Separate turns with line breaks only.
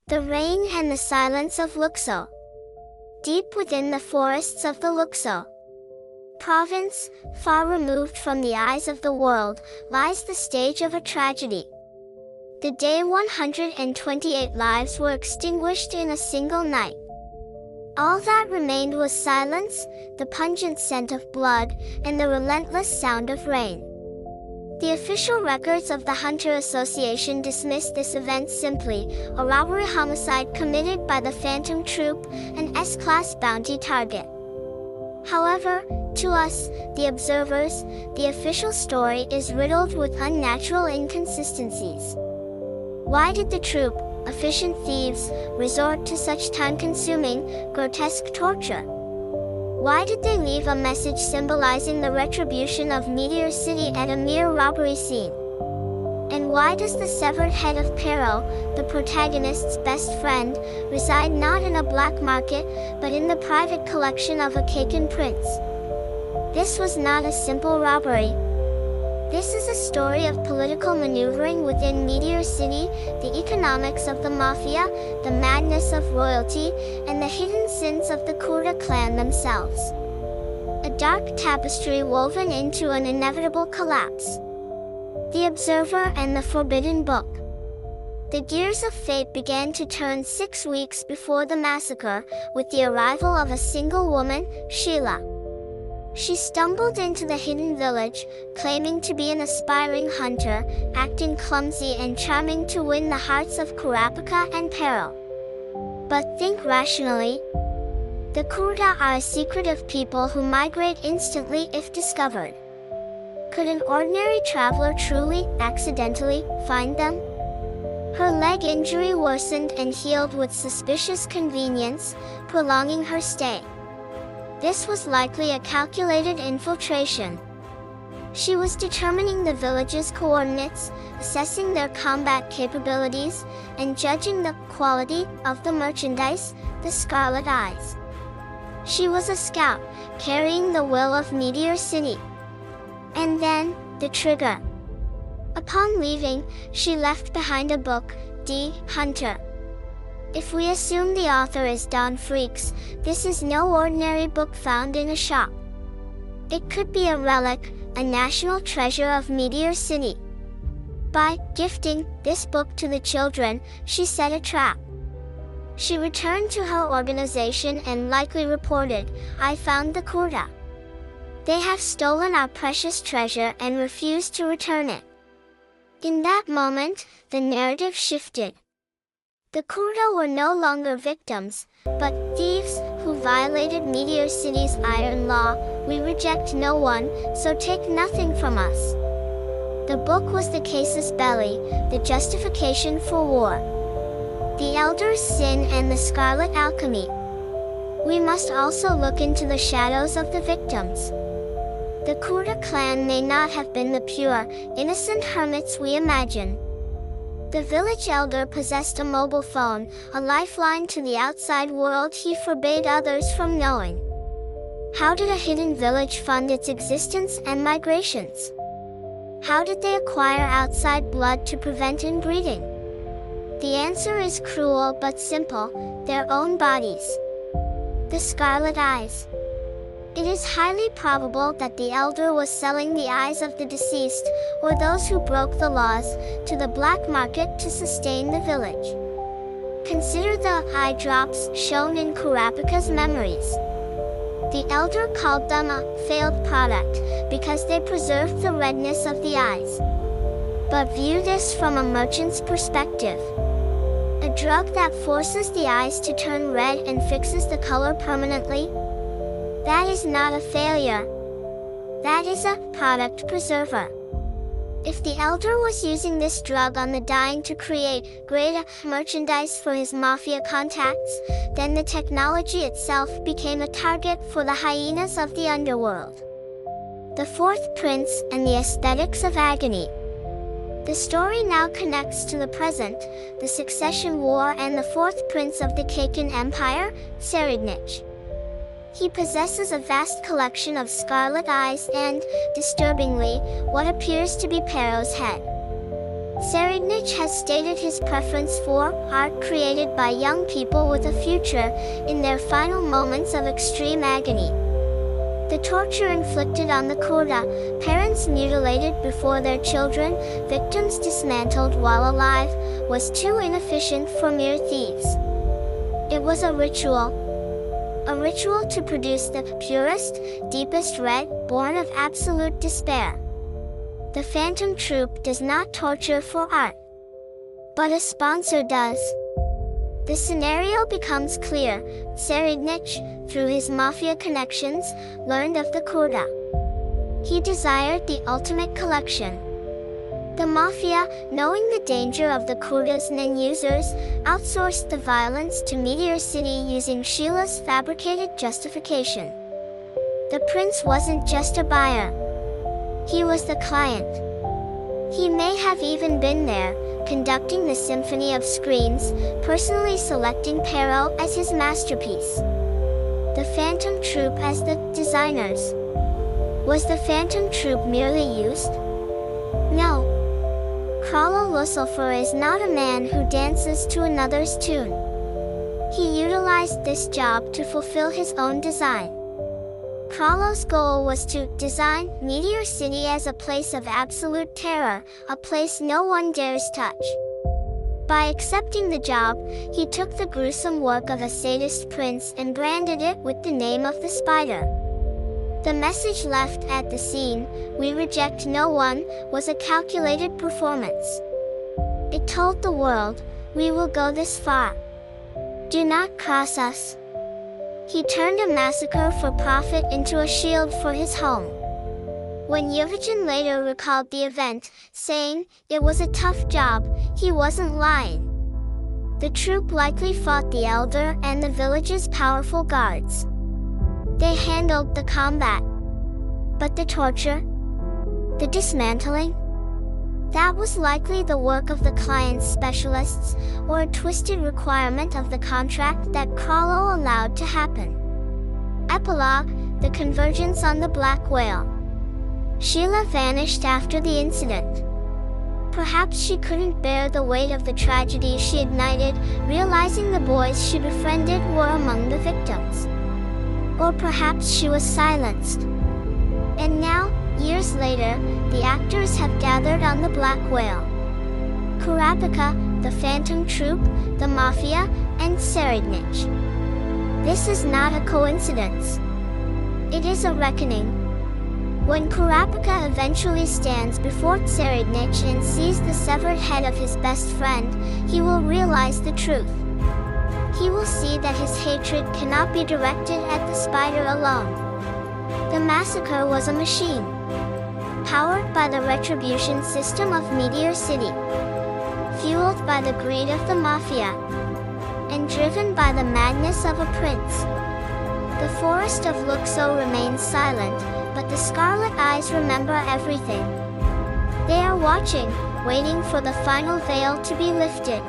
The rain and the silence of Luxo. Deep within the forests of the Luxo province, far removed from the eyes of the world, lies the stage of a tragedy. The day 128 lives were extinguished in a single night. All that remained was silence, the pungent scent of blood, and the relentless sound of rain. The official records of the Hunter Association dismiss this event simply a robbery homicide committed by the Phantom Troop, an S-class bounty target. However, to us, the observers, the official story is riddled with unnatural inconsistencies. Why did the troop, efficient thieves, resort to such time-consuming, grotesque torture? Why did they leave a message symbolizing the retribution of Meteor City at a mere robbery scene? And why does the severed head of Pero, the protagonist's best friend, reside not in a black market, but in the private collection of a Kaken prince? This was not a simple robbery. This is a story of political maneuvering within Meteor City, the economics of the mafia, the madness of royalty, and the hidden sins of the Kurta clan themselves. A dark tapestry woven into an inevitable collapse. The Observer and the Forbidden Book. The gears of fate began to turn 6 weeks before the massacre, with the arrival of a single woman, Sheila. She stumbled into the hidden village, claiming to be an aspiring hunter, acting clumsy and charming to win the hearts of Kurapika and Pero. But think rationally. The Kurta are a secretive people who migrate instantly if discovered. Could an ordinary traveler truly, accidentally, find them? Her leg injury worsened and healed with suspicious convenience, prolonging her stay. This was likely a calculated infiltration. She was determining the village's coordinates, assessing their combat capabilities, and judging the quality of the merchandise, the Scarlet Eyes. She was a scout, carrying the will of Meteor City. And then, the trigger. Upon leaving, she left behind a book, D. Hunter. If we assume the author is Don Freaks, this is no ordinary book found in a shop. It could be a relic, a national treasure of Meteor City. By gifting this book to the children, she set a trap. She returned to her organization and likely reported, "I found the Kurta. They have stolen our precious treasure and refused to return it." In that moment, the narrative shifted. The Kurta were no longer victims, but thieves who violated Meteor City's iron law. "We reject no one, so take nothing from us." The book was the casus belli, the justification for war. The Elder's sin and the Scarlet Alchemy. We must also look into the shadows of the victims. The Kurta clan may not have been the pure, innocent hermits we imagine. The village elder possessed a mobile phone, a lifeline to the outside world he forbade others from knowing. How did a hidden village fund its existence and migrations? How did they acquire outside blood to prevent inbreeding? The answer is cruel but simple: their own bodies. The Scarlet Eyes. It is highly probable that the elder was selling the eyes of the deceased, or those who broke the laws, to the black market to sustain the village. Consider the eye drops shown in Kurapika's memories. The elder called them a failed product because they preserved the redness of the eyes. But view this from a merchant's perspective. A drug that forces the eyes to turn red and fixes the color permanently? That is not a failure. That is a product preserver. If the elder was using this drug on the dying to create greater merchandise for his mafia contacts, then the technology itself became a target for the hyenas of the underworld. The Fourth Prince and the Aesthetics of Agony. The story now connects to the present, the Succession War and the Fourth Prince of the Kaken Empire, Serednich. He possesses a vast collection of scarlet eyes and, disturbingly, what appears to be Pero's head. Serednich has stated his preference for art created by young people with a future in their final moments of extreme agony. The torture inflicted on the Kurda, parents mutilated before their children, victims dismantled while alive, was too inefficient for mere thieves. It was a ritual to produce the purest, deepest red, born of absolute despair. The Phantom Troupe does not torture for art, but a sponsor does. The scenario becomes clear. Serednich, through his mafia connections, learned of the Kurda. He desired the ultimate collection. The mafia, knowing the danger of the Kurdas and users, outsourced the violence to Meteor City using Sheila's fabricated justification. The prince wasn't just a buyer. He was the client. He may have even been there, conducting the symphony of screams, personally selecting Perrault as his masterpiece. The Phantom Troupe as the designers. Was the Phantom Troupe merely used? No. Krallo Lucifer is not a man who dances to another's tune. He utilized this job to fulfill his own design. Krallo's goal was to design Meteor City as a place of absolute terror, a place no one dares touch. By accepting the job, he took the gruesome work of a sadist prince and branded it with the name of the spider. The message left at the scene, "We reject no one," was a calculated performance. It told the world, "We will go this far. Do not cross us." He turned a massacre for profit into a shield for his home. When Yevgen later recalled the event, saying, "It was a tough job," he wasn't lying. The troupe likely fought the Elder and the village's powerful guards. They handled the combat. But the torture? The dismantling? That was likely the work of the client's specialists, or a twisted requirement of the contract that Krallo allowed to happen. Epilogue: The convergence on the Black Whale. Sheila vanished after the incident. Perhaps she couldn't bear the weight of the tragedy she ignited, realizing the boys she befriended were among the victims. Or perhaps she was silenced. And now, years later, the actors have gathered on the Black Whale. Kurapika, the Phantom Troupe, the Mafia, and Serednich. This is not a coincidence. It is a reckoning. When Kurapika eventually stands before Serednich and sees the severed head of his best friend, he will realize the truth. He will see that his hatred cannot be directed at the spider alone. The massacre was a machine, powered by the retribution system of Meteor City, fueled by the greed of the Mafia, and driven by the madness of a prince. The forest of Luxo remains silent, but the Scarlet Eyes remember everything. They are watching, waiting for the final veil to be lifted.